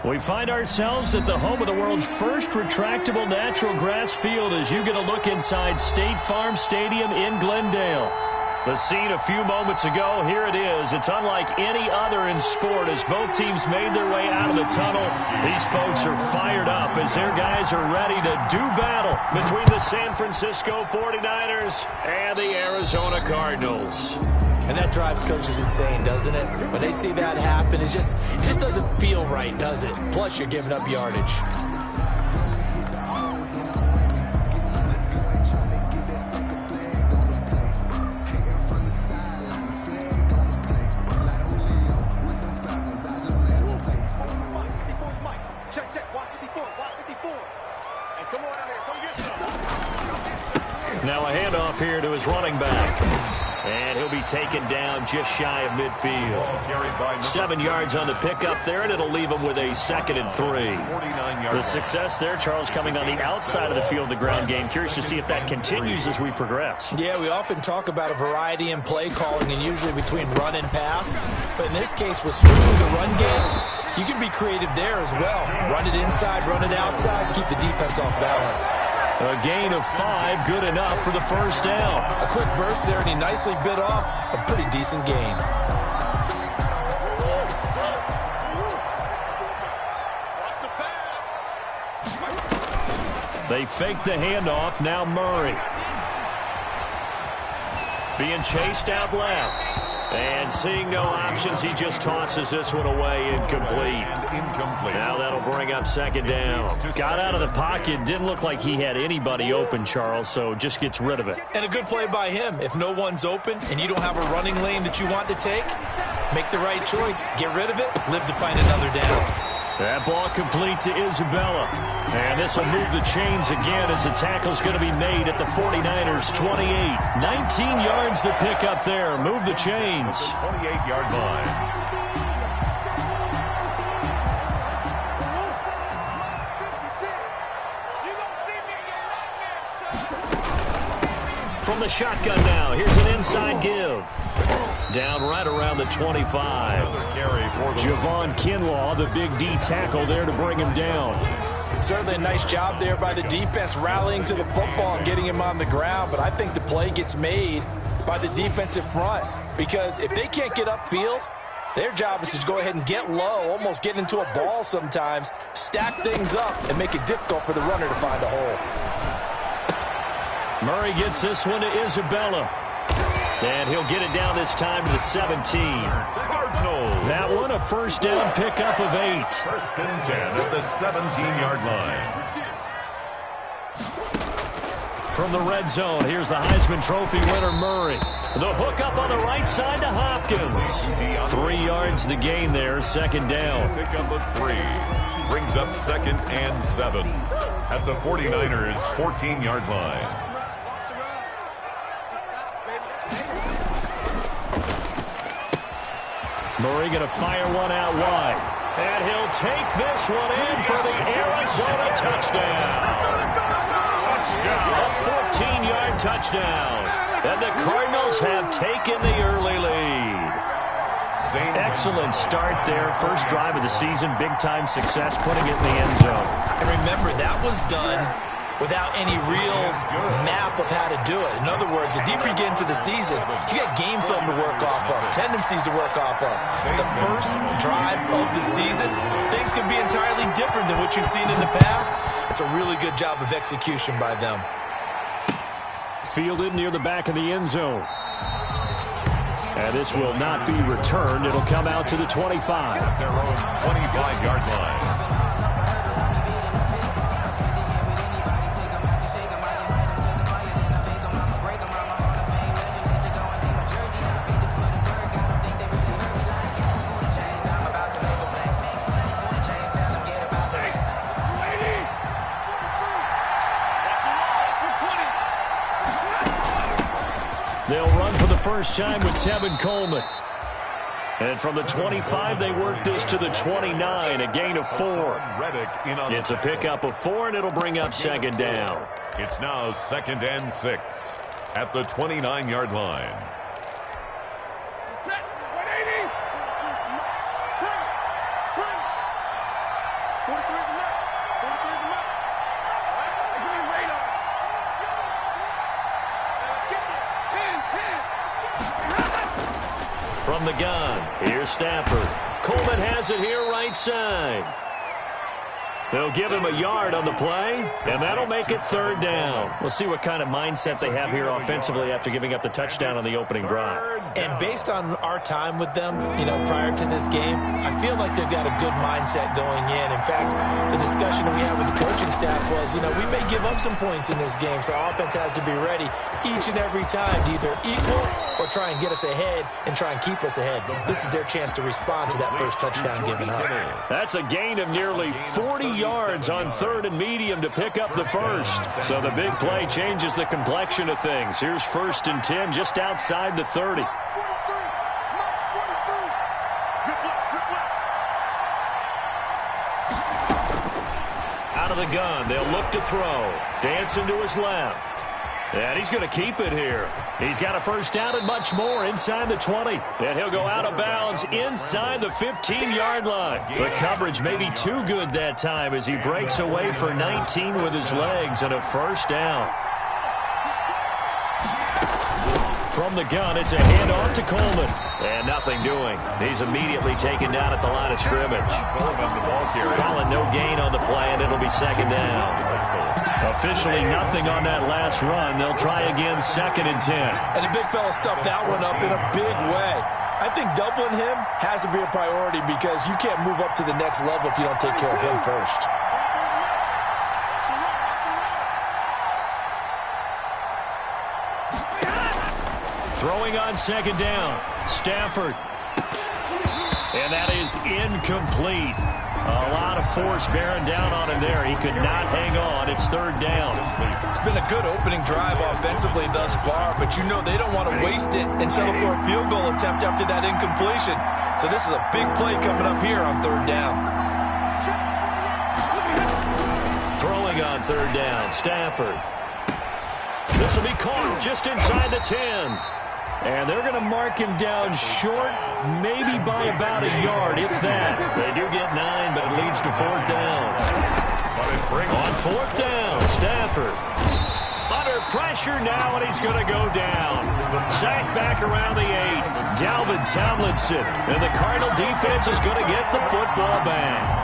We find ourselves at the home of the world's first retractable natural grass field as you get a look inside State Farm Stadium in Glendale. The scene a few moments ago, here it is. It's unlike any other in sport as both teams made their way out of the tunnel. These folks are fired up as their guys are ready to do battle between the San Francisco 49ers and the Arizona Cardinals. And that drives coaches insane, doesn't it? When they see that happen, it just doesn't feel right, does it? Plus, you're giving up yardage. Now a handoff here to his running back. And he'll be taken down just shy of midfield. 7 yards on the pickup there, and it'll leave him with a 2nd and 3. The success there, Charles, coming on the outside of the field, the ground game. Curious to see if that continues as we progress. Yeah, we often talk about a variety in play calling and usually between run and pass. But in this case, with strictly the run game, you can be creative there as well. Run it inside, run it outside, keep the defense off balance. A gain of 5, good enough for the first down. A quick burst there, and he nicely bit off a pretty decent gain. They fake the handoff, now Murray. Being chased out left. And seeing no options, he just tosses this one away, incomplete. Now that'll bring up 2nd down. Got out of the pocket, didn't look like he had anybody open, Charles, so just gets rid of it. And a good play by him. If no one's open and you don't have a running lane that you want to take, make the right choice. Get rid of it, live to find another down. That ball complete to Isabella. And this will move the chains again as the tackle's going to be made at the 49ers 28. 19 yards to pick up there. Move the chains. 28-yard line. From the shotgun now, here's an inside give. Down right around the 25. Javon Kinlaw, the big D tackle there to bring him down. Certainly a nice job there by the defense rallying to the football and getting him on the ground, but I think the play gets made by the defensive front because if they can't get upfield, their job is to go ahead and get low, almost get into a ball sometimes, stack things up, and make it difficult for the runner to find a hole. Murray gets this one to Isabella. And he'll get it down this time to the 17. That one a first down pickup of 8. 1st and 10 at the 17-yard line. From the red zone, here's the Heisman Trophy winner, Murray. The hook up on the right side to Hopkins. 3 yards the gain there, 2nd down. Pickup of 3. Brings up 2nd and 7 at the 49ers' 14-yard line. Murray going to fire one out wide. And he'll take this one in for the Arizona touchdown. A 14-yard touchdown. And the Cardinals have taken the early lead. Excellent start there. First drive of the season. Big-time success putting it in the end zone. And remember, that was done without any real map of how to do it. In other words, the deeper you get into the season, you got game film to work off of, tendencies to work off of. The first drive of the season, things can be entirely different than what you've seen in the past. It's a really good job of execution by them. Fielded near the back of the end zone. And this will not be returned. It'll come out to the 25. At their own 25-yard line. They'll run for the first time with Tevin Coleman. And from the 25, they work this to the 29, a gain of 4. It's a pickup of 4, and it'll bring up 2nd down. It's now 2nd and 6 at the 29-yard line. From the gun, here's Stafford. Coleman has it here right side. They'll give him a yard on the play, and that'll make it third down. We'll see what kind of mindset they have here offensively after giving up the touchdown on the opening drive. And based on our time with them, prior to this game, I feel like they've got a good mindset going in. In fact, the discussion that we had with the coaching staff was, we may give up some points in this game, so our offense has to be ready each and every time to either equal or try and get us ahead and try and keep us ahead. This is their chance to respond to that first touchdown given up. That's a gain of nearly 40 yards on third and medium to pick up the first. So the big play changes the complexion of things. Here's 1st and 10 just outside the 30. Out of the gun, they'll look to throw. Dancing to his left. And he's going to keep it here. He's got a first down and much more inside the 20. And he'll go out of bounds inside the 15-yard line. The coverage may be too good that time as he breaks away for 19 with his legs and a first down. From the gun, it's a handoff to Coleman. And nothing doing. He's immediately taken down at the line of scrimmage. Calling no gain on the play, and it'll be second down. Officially nothing on that last run. They'll try again, 2nd and 10. And the big fella stuffed that one up in a big way. I think doubling him has to be a priority because you can't move up to the next level if you don't take care of him first. Throwing on 2nd down. Stafford. And that is incomplete. A lot of force bearing down on him there. He could not hang on. It's 3rd down. It's been a good opening drive offensively thus far, but they don't want to waste it and settle for a field goal attempt after that incompletion. So this is a big play coming up here on 3rd down. Throwing on 3rd down, Stafford. This will be caught just inside the 10. And they're going to mark him down short, maybe by about a yard, if that. They do get 9, but it leads to 4th down. On 4th down, Stafford. Under pressure now, and he's going to go down. Sacked back around the 8. Dalvin Tomlinson. And the Cardinal defense is going to get the football back.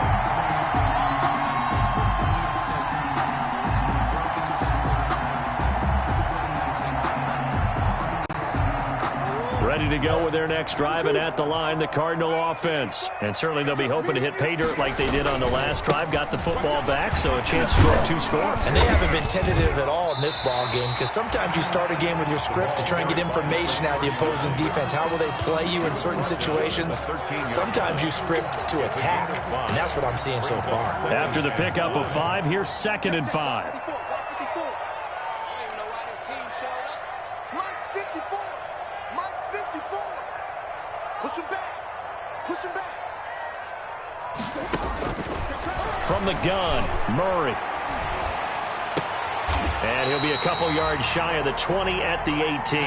Ready to go with their next drive, and at the line, the Cardinal offense. And certainly they'll be hoping to hit pay dirt like they did on the last drive. Got the football back, so a chance to score 2 scores. And they haven't been tentative at all in this ball game because sometimes you start a game with your script to try and get information out of the opposing defense. How will they play you in certain situations? Sometimes you script to attack, and that's what I'm seeing so far. After the pickup of 5, here's 2nd and 5. From the gun, Murray. And he'll be a couple yards shy of the 20 at the 18.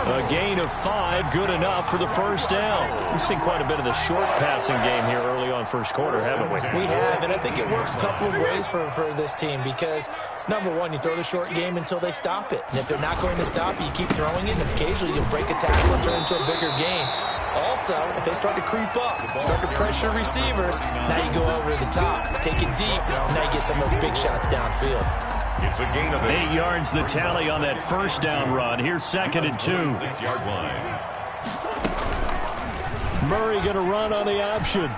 A gain of 5, good enough for the first down. We've seen quite a bit of the short passing game here early on first quarter, haven't we? We have, and I think it works a couple of ways for this team because, number one, you throw the short game until they stop it. And if they're not going to stop it, you keep throwing it, and occasionally you'll break a tackle and turn into a bigger gain. Also, if they start to creep up, start to pressure receivers, now you go over the top, take it deep, and now you get some of those big shots downfield. It's a gain of 8 yards the tally on that first down run. Here's 2nd and 2. 6-yard line. Murray going to run on the option.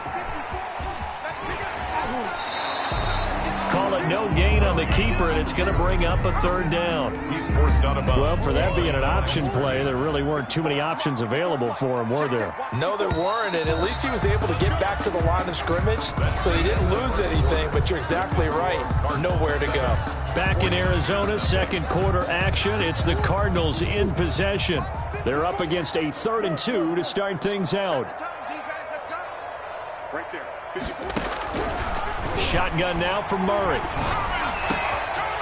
Call it no gain on the keeper, and it's going to bring up a 3rd down. He's forced out of bounds. Well, for that being an option play, there really weren't too many options available for him, were there? No, there weren't, and at least he was able to get back to the line of scrimmage, so he didn't lose anything, but you're exactly right. Nowhere to go. Back in Arizona, 2nd quarter action. It's the Cardinals in possession. They're up against a 3rd and 2 to start things out. Right there. Shotgun now for Murray.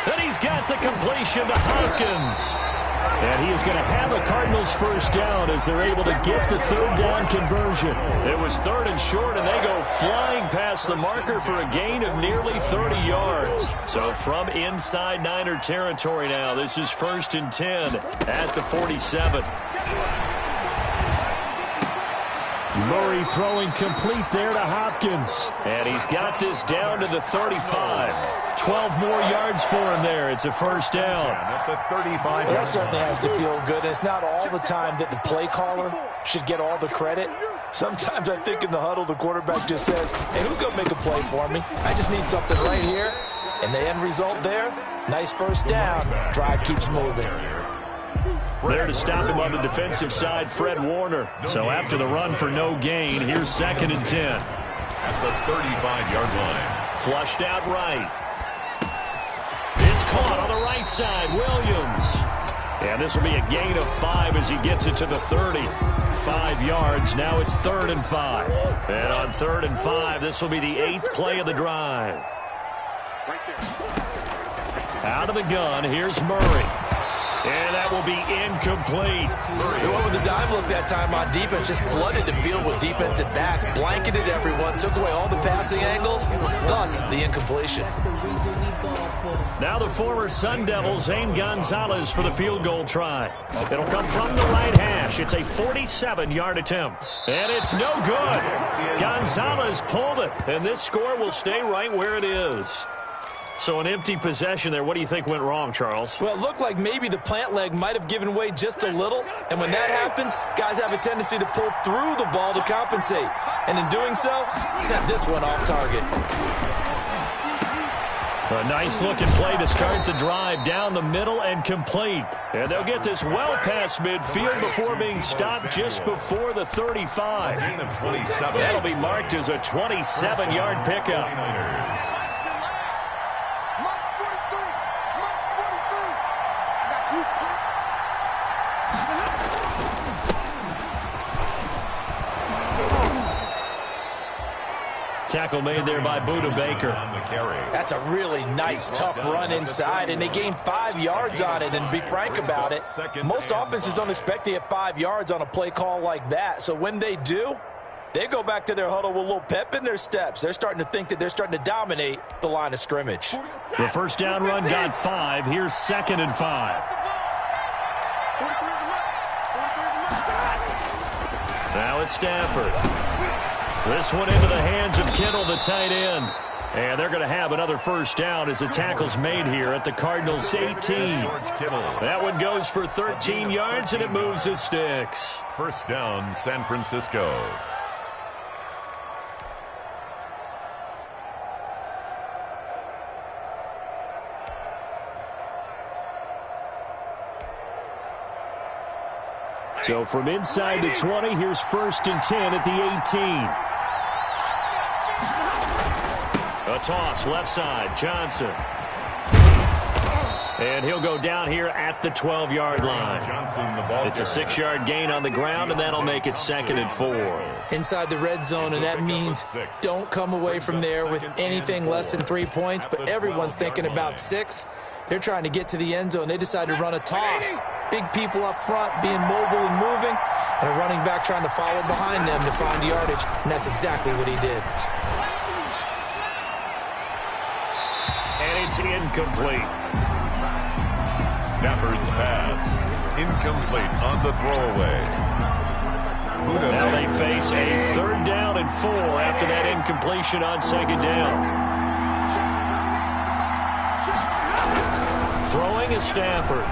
And he's got the completion to Hopkins. And he is going to have a Cardinals first down as they're able to get the 3rd down conversion. It was 3rd and short, and they go flying past the marker for a gain of nearly 30 yards. So from inside Niner territory now, this is 1st and 10 at the 47. Murray throwing complete there to Hopkins. And he's got this down to the 35. 12 more yards for him there. It's a first down. At the 35. That certainly has to feel good. And it's not all the time that the play caller should get all the credit. Sometimes I think in the huddle, the quarterback just says, hey, who's going to make a play for me? I just need something right here. And the end result there, nice first down. Drive keeps moving. There to stop him on the defensive side, Fred Warner. So after the run for no gain, here's 2nd and 10. At the 35-yard line. Flushed out right. It's caught on the right side, Williams. And this will be a gain of 5 as he gets it to the 30. 5 yards, now it's 3rd and 5. And on 3rd and 5, this will be the 8th play of the drive. Out of the gun, here's Murray. And that will be incomplete. He went with the dime look that time on defense, just flooded the field with defensive backs, blanketed everyone, took away all the passing angles, thus the incompletion. Now the former Sun Devil, Zane Gonzalez, for the field goal try. It'll come from the right hash. It's a 47-yard attempt. And it's no good. Gonzalez pulled it, and this score will stay right where it is. So an empty possession there. What do you think went wrong, Charles? Well, it looked like maybe the plant leg might have given way just a little. And when that happens, guys have a tendency to pull through the ball to compensate. And in doing so, sent this one off target. A nice-looking play to start the drive down the middle and complete. And they'll get this well past midfield before being stopped just before the 35. Gain of 27. That'll be marked as a 27-yard pickup. Tackle made there by Buda Baker. That's a really nice, tough run inside, and they gained 5 yards on it. And to be frank about it, most offenses don't expect to get 5 yards on a play call like that. So when they do, they go back to their huddle with a little pep in their steps. They're starting to think that they're starting to dominate the line of scrimmage. The first down run got 5. Here's 2nd and 5. Now it's Stafford. This one into the hands of Kittle, the tight end. And they're going to have another first down as the tackle's made here at the Cardinals' 18. That one goes for 13 yards, and it moves the sticks. First down, San Francisco. So from inside the 20, here's 1st and 10 at the 18. A toss, left side, Johnson. And he'll go down here at the 12-yard line. It's a 6-yard gain on the ground, and that'll make it 2nd and 4. Inside the red zone, and that means don't come away from there with anything less than 3 points, but everyone's thinking about 6. They're trying to get to the end zone. They decide to run a toss. Big people up front being mobile and moving, and a running back trying to follow behind them to find yardage, and that's exactly what he did. And it's incomplete. Stafford's pass. Incomplete on the throwaway. Now they face a 3rd down and 4 after that incompletion on 2nd down. Throwing is Stafford.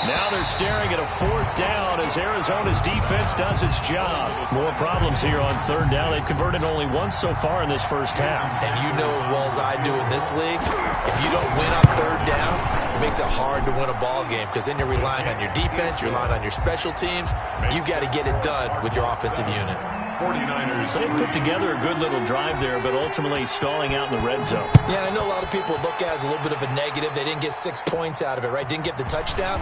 Now they're staring at a 4th down as Arizona's defense does its job. More problems here on 3rd down. They've converted only once so far in this first half. And you know as well as I do in this league, if you don't win on 3rd down, it makes it hard to win a ball game because then you're relying on your defense, you're relying on your special teams. You've got to get it done with your offensive unit. 49ers. They put together a good little drive there, but ultimately stalling out in the red zone. Yeah, I know a lot of people look at it as a little bit of a negative. They didn't get 6 points out of it, right? Didn't get the touchdown.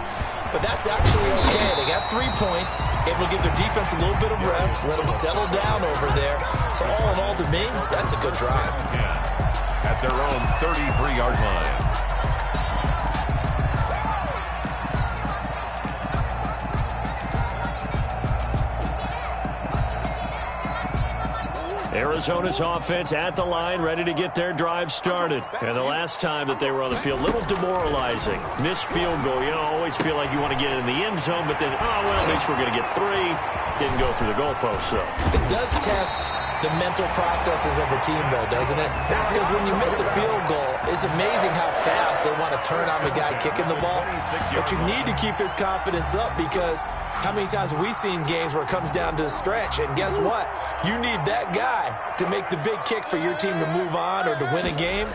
But that's actually okay. They got 3 points, able to give their defense a little bit of rest, let them settle down over there. So all in all, to me, that's a good drive. At their own 33-yard line. Arizona's offense at the line, ready to get their drive started. And the last time that they were on the field, a little demoralizing. Missed field goal. You always feel like you want to get in the end zone, but then, at least we're going to get 3. Didn't go through the goalpost, so. It does test the mental processes of the team, though, doesn't it? Because when you miss a field goal, it's amazing how fast they want to turn on the guy kicking the ball. But you need to keep his confidence up, because how many times have we seen games where it comes down to the stretch, and guess what? You need that guy to make the big kick for your team to move on or to win a game.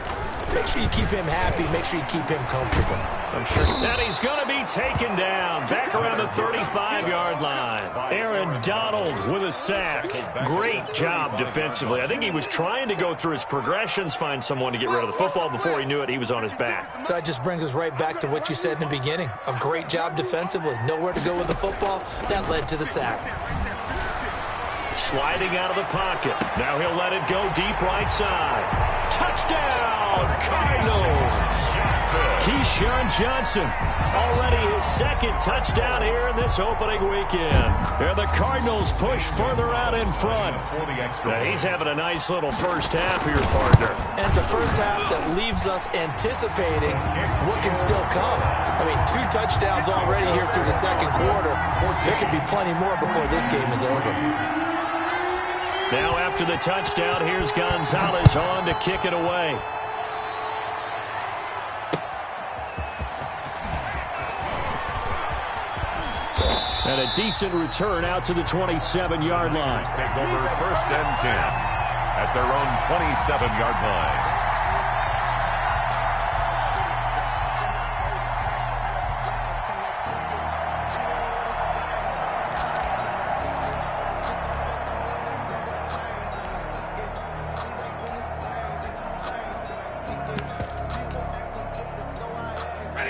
Make sure you keep him happy. Make sure you keep him comfortable. I'm sure. And he's going to be taken down back around the 35-yard line. Aaron Donald with a sack. Great job defensively. I think he was trying to go through his progressions, find someone to get rid of the football. Before he knew it, he was on his back. So that just brings us right back to what you said in the beginning. A great job defensively. Nowhere to go with the football. That led to the sack. Sliding out of the pocket. Now he'll let it go deep right side. Touchdown, Cardinals. Keyshawn Johnson, already his second touchdown here in this opening weekend. And the Cardinals push further out in front. Now he's having a nice little first half here, partner. And it's a first half that leaves us anticipating what can still come. I mean, 2 touchdowns already here through the second quarter. There could be plenty more before this game is over. Now after the touchdown, here's Gonzalez on to kick it away. And a decent return out to the 27-yard line. Take over 1st and 10 at their own 27-yard line.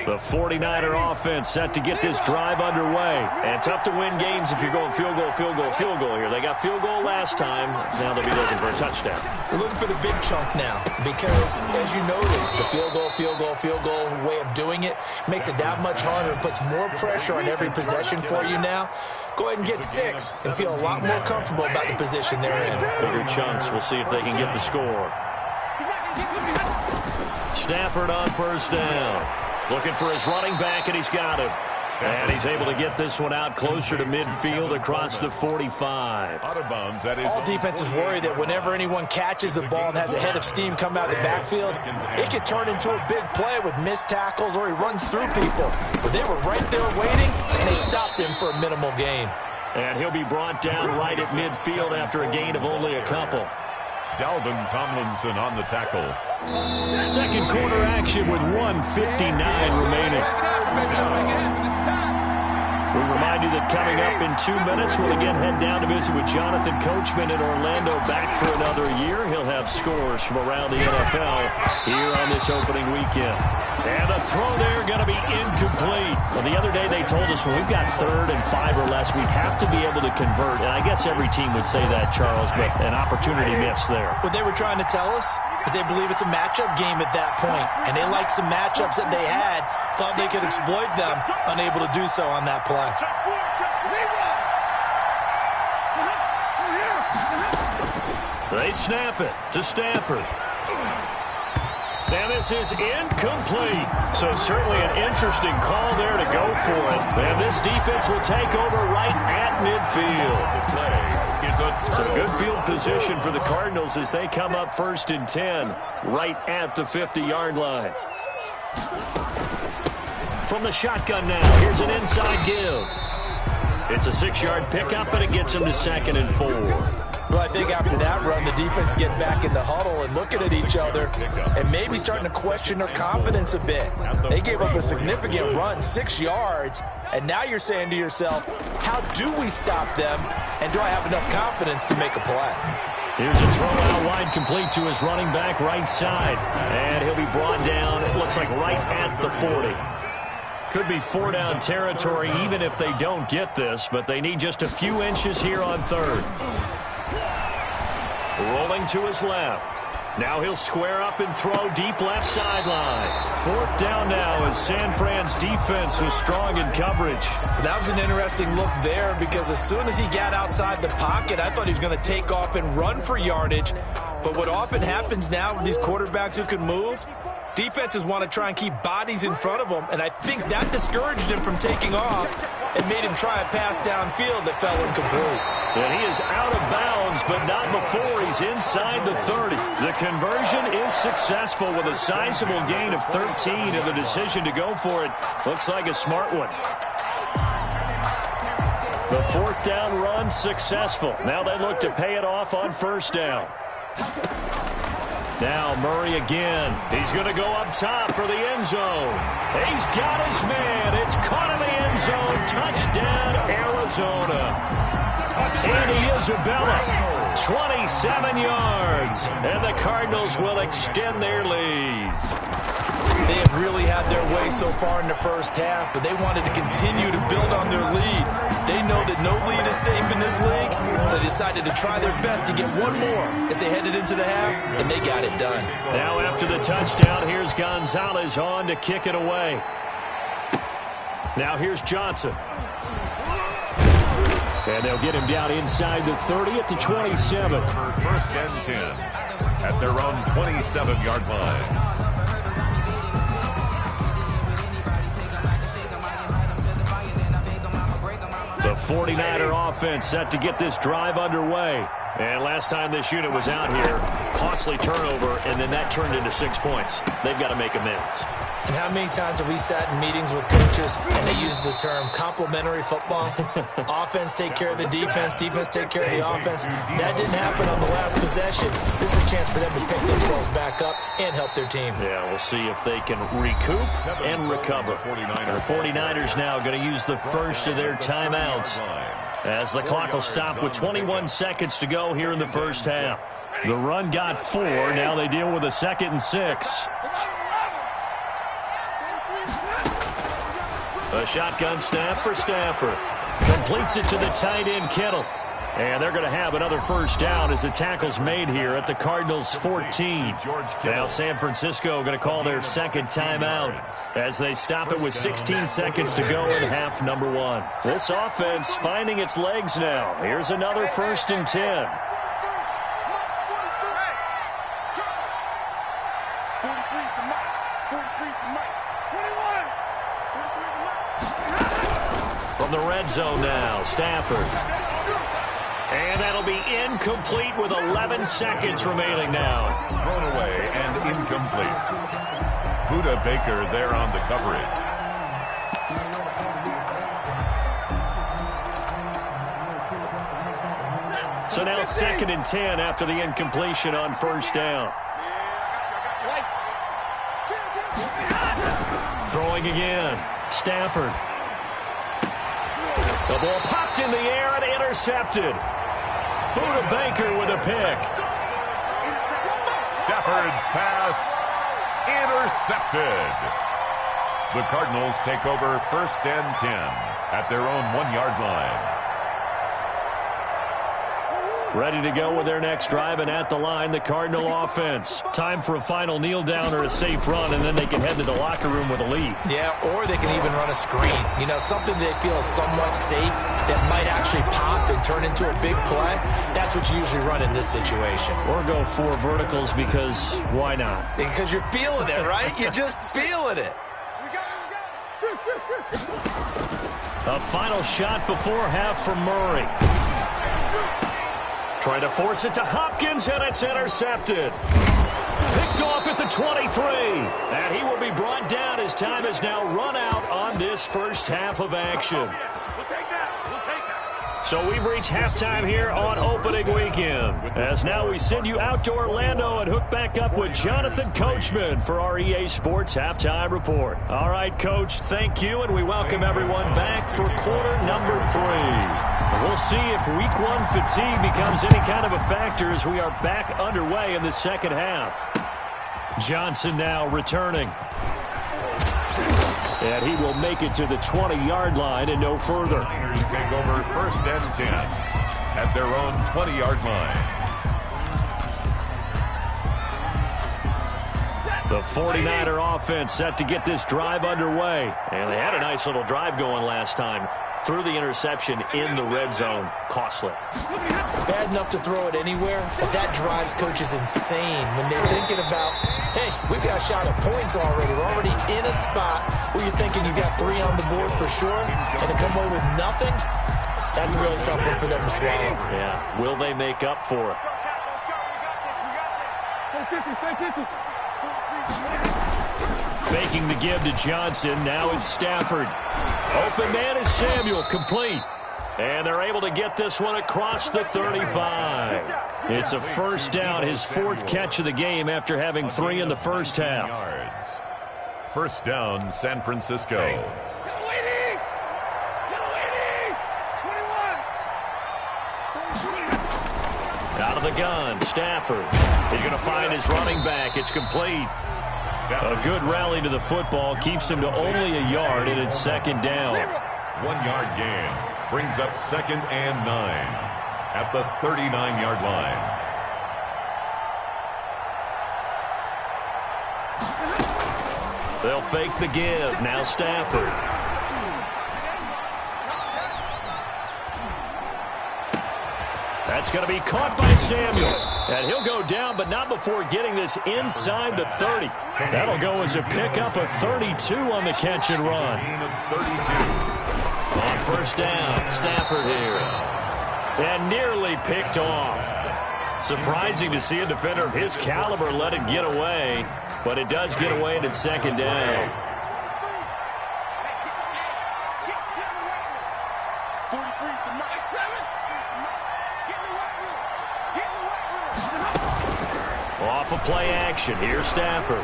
The 49er offense set to get this drive underway. And tough to win games if you're going field goal, field goal, field goal here. They got field goal last time. Now they'll be looking for a touchdown. We're looking for the big chunk now because, as you noted, the field goal way of doing it makes it that much harder and puts more pressure on every possession for you now. Go ahead and get 6 and feel a lot more comfortable about the position they're in. Bigger chunks. We'll see if they can get the score. Stafford on first down. Looking for his running back, and he's got him. And he's able to get this one out closer to midfield across the 45. Out of bounds, that is all defenses worry that whenever anyone catches the ball and has a head of steam come out of the backfield, it could turn into a big play with missed tackles or he runs through people. But they were right there waiting, and they stopped him for a minimal gain. And he'll be brought down right at midfield after a gain of only a couple. Dalvin Tomlinson on the tackle. Second quarter action with 1:59 remaining. We remind you that coming up in 2 minutes, we'll again head down to visit with Jonathan Coachman in Orlando, back for another year. He'll have scores from around the NFL here on this opening weekend. And the throw there going to be incomplete. Well, the other day they told us when we've got 3rd and 5 or less, we have to be able to convert. And I guess every team would say that, Charles, but an opportunity missed there. What they were trying to tell us is they believe it's a matchup game at that point. And they liked some matchups that they had, thought they could exploit them, unable to do so on that play. They snap it to Stafford. Now this is incomplete. So certainly an interesting call there to go for it. And this defense will take over right at midfield. So a good field position for the Cardinals as they come up 1st and 10 right at the 50-yard line. From the shotgun now, here's an inside give. It's a 6-yard pickup, and it gets him to 2nd and 4. Well, I think after that run, the defense get back in the huddle and looking at each other and maybe starting to question their confidence a bit. They gave up a significant run, 6 yards, and now you're saying to yourself, how do we stop them, and do I have enough confidence to make a play? Here's a throw out wide, complete to his running back right side, and he'll be brought down, it looks like right at the 40. Could be 4-down territory even if they don't get this, but they need just a few inches here on 3rd. Rolling to his left. Now he'll square up and throw deep left sideline. 4th down now as San Fran's defense was strong in coverage. That was an interesting look there because as soon as he got outside the pocket, I thought he was going to take off and run for yardage. But what often happens now with these quarterbacks who can move, defenses want to try and keep bodies in front of them, and I think that discouraged him from taking off and made him try a pass downfield that fell incomplete. And he is out of bounds, but not before he's inside the 30. The conversion is successful with a sizable gain of 13, and the decision to go for it looks like a smart one. The 4th down run successful. Now they look to pay it off on 1st down. Now Murray again. He's going to go up top for the end zone. He's got his man. It's caught in the end zone. Touchdown, Arizona. Andy Isabella, 27 yards. And the Cardinals will extend their lead. They have really had their way so far in the first half, but they wanted to continue to build on their lead. They know that no lead is safe in this league, so they decided to try their best to get one more as they headed into the half, and they got it done. Now after the touchdown, here's Gonzalez on to kick it away. Now here's Johnson. And they'll get him down inside the 30 at the 27. 1st and 10 at their own 27-yard line. The 49er offense set to get this drive underway. And last time this unit was out here, costly turnover, and then that turned into 6 points. They've got to make amends. And how many times have we sat in meetings with coaches and they use the term complementary football? Offense take care of the defense, defense take care of the offense. That didn't happen on the last possession. This is a chance for them to pick themselves back up and help their team. Yeah, we'll see if they can recoup and recover. The 49ers now going to use the first of their timeouts, as the clock will stop with 21 seconds to go here in the first half. The run got 4. Now they deal with a 2nd and 6. A shotgun snap for Stafford. Completes it to the tight end, Kittle. And they're going to have another 1st down as the tackle's made here at the Cardinals' 14. Now San Francisco going to call their 2nd timeout as they stop it with 16 seconds to go in half number 1. This offense finding its legs now. Here's another 1st and 10. From the red zone now, Stafford. And that'll be incomplete with 11 seconds remaining now. Thrown away and incomplete. Buda Baker there on the coverage. So now 2nd and 10 after the incompletion on 1st down. Throwing again. Stafford. The ball popped in the air and intercepted. Buda Baker with a pick. Stafford's pass intercepted. The Cardinals take over 1st and 10 at their own 1-yard line. Ready to go with their next drive, and at the line, the Cardinal offense. Time for a final kneel down or a safe run, and then they can head to the locker room with a lead. Yeah, or they can even run a screen. You know, something they feel is somewhat safe that might actually pop and turn into a big play. That's what you usually run in this situation. Or go 4 verticals because why not? Because you're feeling it, right? You're just feeling it. A final shot before half from Murray. Trying to force it to Hopkins, and it's intercepted. Picked off at the 23. And he will be brought down as time is now run out on this first half of action. So we've reached halftime here on opening weekend. As now we send you out to Orlando and hook back up with Jonathan Coachman for our EA Sports Halftime Report. All right, Coach, thank you, and we welcome everyone back for quarter number 3. We'll see if week 1 fatigue becomes any kind of a factor as we are back underway in the second half. Johnson now returning. And he will make it to the 20-yard line and no further. Niners take over 1st and 10 at their own 20-yard line. The 49er offense set to get this drive underway. And they had a nice little drive going last time. Threw the interception in the red zone. Costly. Bad enough to throw it anywhere, but that drives coaches insane when they're thinking about, hey, we've got a shot at points already. We're already in a spot where you're thinking you got 3 on the board for sure, and to come away with nothing, that's a really tough one for them to swallow. Yeah, will they make up for it? Faking the give to Johnson. Now it's Stafford. Open man is Samuel, complete. And they're able to get this one across the 35. It's a first down, his 4th catch of the game after having 3 in the first half. First down, San Francisco. Out of the gun, Stafford. He's going to find his running back. It's complete. A good rally to the football keeps him to only a yard, and it's second down. 1-yard gain brings up 2nd and 9 at the 39-yard line. They'll fake the give. Now Stafford. That's going to be caught by Samuel. And he'll go down, but not before getting this inside the 30. That'll go as a pickup of 32 on the catch and run. On first down, Stafford here. And nearly picked off. Surprising to see a defender of his caliber let it get away, but it does get away and it's second down. Off of play action. Here's Stafford.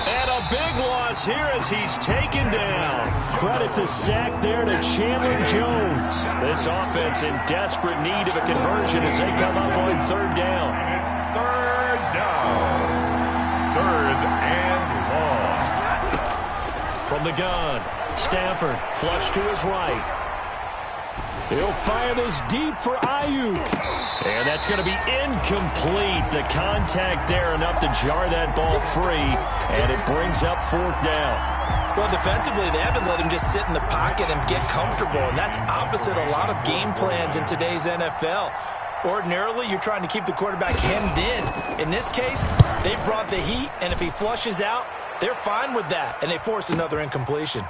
And a big loss here as he's taken down. Credit the sack there to Chandler Jones. This offense in desperate need of a conversion as they come up on 3rd down. It's 3rd down. 3rd and long. From the gun, Stafford flush to his right. He'll fire this deep for Ayuk. And that's going to be incomplete. The contact there enough to jar that ball free, and it brings up 4th down. Well, defensively, they haven't let him just sit in the pocket and get comfortable, and that's opposite a lot of game plans in today's NFL. Ordinarily, you're trying to keep the quarterback hemmed in. In this case, they brought the heat, and if he flushes out, they're fine with that, and they force another incompletion.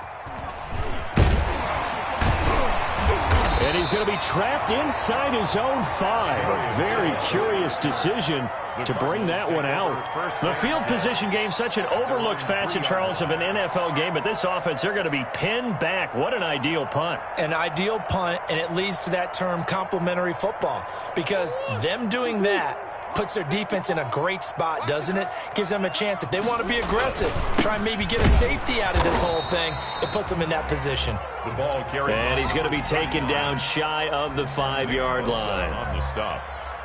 And he's going to be trapped inside his own 5. A very curious decision to bring that one out. The field position game, such an overlooked facet, Charles, of an NFL game. But this offense, they're going to be pinned back. What an ideal punt. An ideal punt, and it leads to that term complementary football. Because them doing that puts their defense in a great spot, doesn't it? Gives them a chance. If they want to be aggressive, try and maybe get a safety out of this whole thing, it puts them in that position. The ball carried. And he's going to be taken down shy of the 5-yard line. On the stop.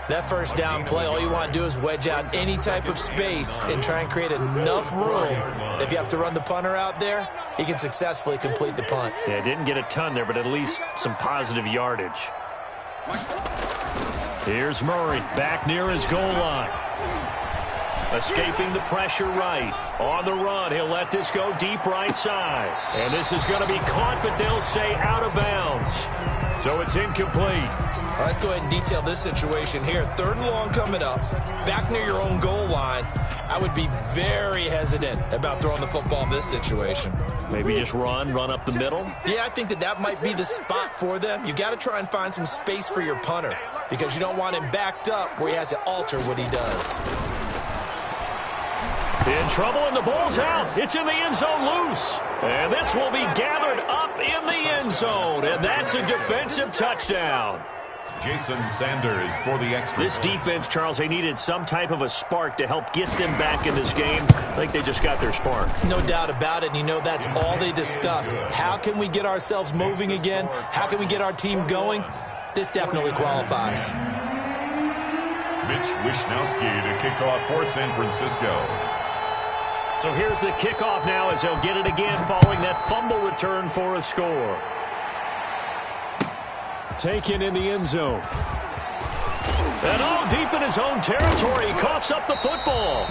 That first down play, all you want to do is wedge out any type of space and try and create enough room. If you have to run the punter out there, he can successfully complete the punt. Yeah, didn't get a ton there, but at least some positive yardage. Here's Murray, back near his goal line. Escaping the pressure right. On the run, he'll let this go deep right side. And this is going to be caught, but they'll say out of bounds. So it's incomplete. Let's go ahead and detail this situation here. 3rd and long coming up, back near your own goal line. I would be very hesitant about throwing the football in this situation. Maybe just run up the middle? Yeah, I think that might be the spot for them. You got to try and find some space for your punter because you don't want him backed up where he has to alter what he does. In trouble, and the ball's out. It's in the end zone loose. And this will be gathered up in the end zone. And that's a defensive touchdown. Jason Sanders for the extra. This defense, Charles, they needed some type of a spark to help get them back in this game. I think they just got their spark. No doubt about it. And you know that's all they discussed. How can we get ourselves moving again? How can we get our team going? This definitely qualifies. Mitch Wishnowsky to kick off for San Francisco. So here's the kickoff now as they'll get it again following that fumble return for a score. Taken in the end zone. And all deep in his own territory, he coughs up the football.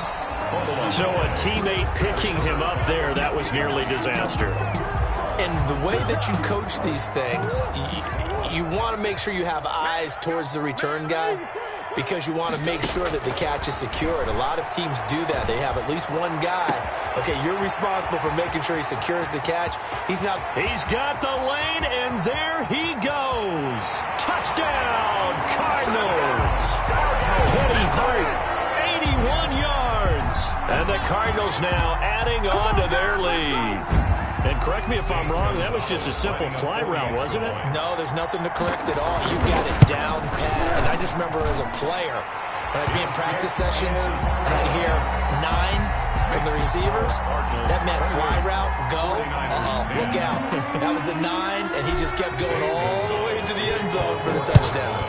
So a teammate picking him up there, that was nearly disaster. And the way that you coach these things, you want to make sure you have eyes towards the return guy because you want to make sure that the catch is secured. A lot of teams do that. They have at least one guy. Okay, you're responsible for making sure he secures the catch. He's got the lane, and there he goes. Touchdown, Cardinals. Kenny Hart, 81 yards. And the Cardinals now adding on to their lead. And correct me if I'm wrong, that was just a simple fly route, wasn't it? No, there's nothing to correct at all. You got it down pat. And I just remember as a player, when I'd be in practice sessions, and I'd hear 9 from the receivers, that meant fly route, go, look out. That was the 9, and he just kept going all the way into the end zone for the touchdown.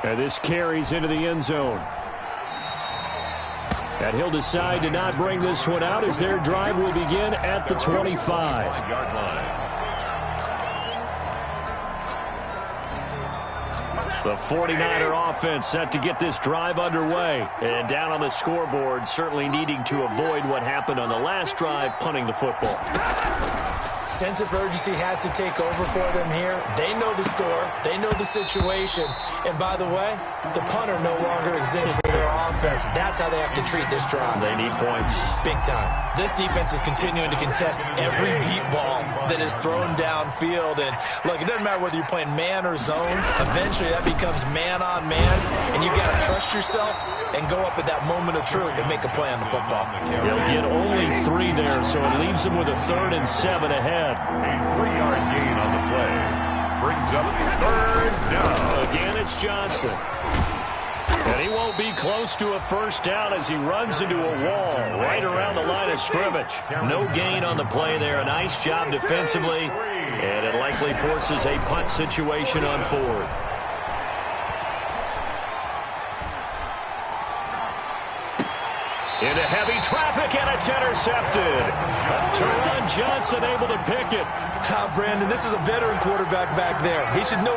And this carries into the end zone. And he'll decide to not bring this one out as their drive will begin at the 25. The 49er offense set to get this drive underway. And down on the scoreboard, certainly needing to avoid what happened on the last drive, punting the football. Sense of urgency has to take over for them here. They know the score. They know the situation. And by the way, the punter no longer exists for their offense. That's how they have to treat this drive. They need points. Big time. This defense is continuing to contest every deep ball that is thrown downfield. And look, it doesn't matter whether you're playing man or zone. Eventually that becomes man on man. And you got to trust yourself and go up at that moment of truth and make a play on the football. He'll get only 3 there, so it leaves him with a 3rd and 7 ahead. A 3-yard gain on the play. Brings up 3rd down. Again, it's Johnson. And he won't be close to a first down as he runs into a wall right around the line of scrimmage. No gain on the play there. A nice job defensively. And it likely forces a punt situation on 4th. Into heavy traffic, and it's intercepted. Teron Johnson able to pick it. Brandon, this is a veteran quarterback back there. He should know